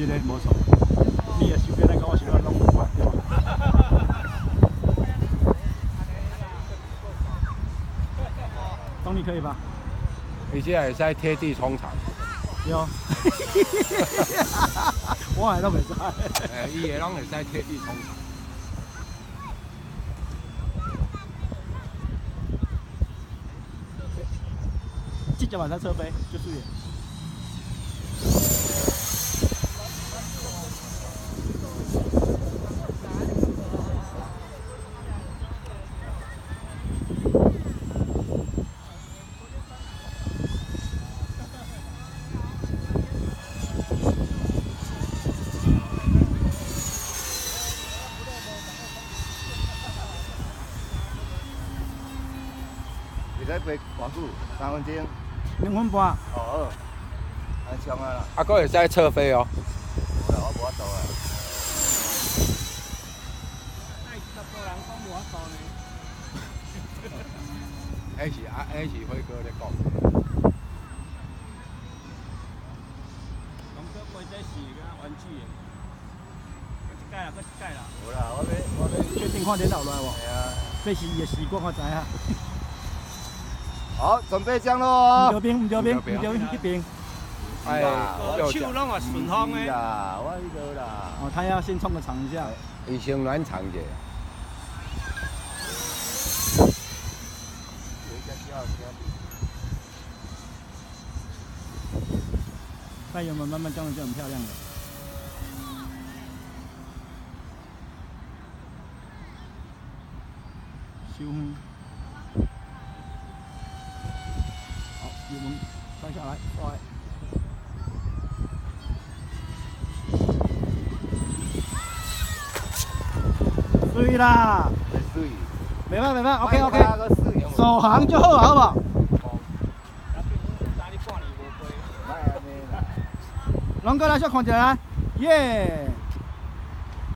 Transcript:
觉得无错。你的手边来讲，我想要弄不管对吧？动力可以吧？而且会使贴地冲场。有。我还都袂使。伊个拢会使贴地冲场。这脚晚上侧飞就是。在飞偌久？3分钟。2分半。哦，安上啊啦。啊，佫会使侧飞哦。无啦，我无法度啊。那10个人讲无法度呢。迄是辉哥咧讲。龙哥话这是个玩具的。一届啦，搁一届啦。无啦，我要确定看电脑来无？系啊。这是伊的习惯，我知影。好，准备降落哦。唔丢兵，去兵。哎，手拢啊顺风的。啦，我迄个啦。哦，他要先冲个场一下。伊先暖场者。太阳们慢慢降落就很漂亮了。修远。好，油门放下来，快。水啦！水。袂歹 ，OK。首航就好，好不好？龙哥来，小看一下，耶！